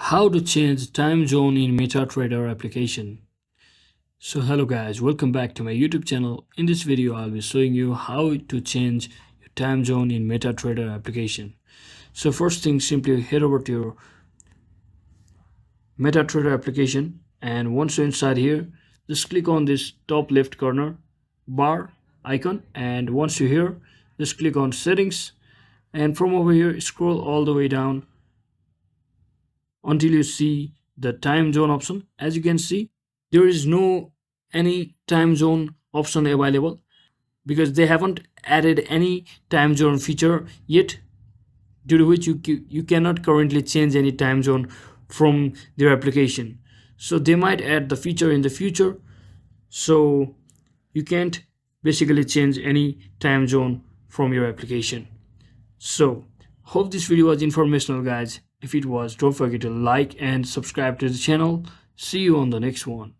How to change time zone in MetaTrader application. So hello guys, welcome back to my YouTube channel. In this video I'll be showing you how to change your time zone in MetaTrader application. So first thing, simply head over to your MetaTrader application, and once you're inside here, just click on this top left corner bar icon, and once you're here, just click on settings, and from over here scroll all the way down until you see the time zone option. As you can see, there is no any time zone option available because they haven't added any time zone feature yet, due to which you cannot currently change any time zone from their application. So they might add the feature in the future, so you can't basically change any time zone from your application. So hope this video was informational guys. If it was, don't forget to like and subscribe to the channel. See you on the next one.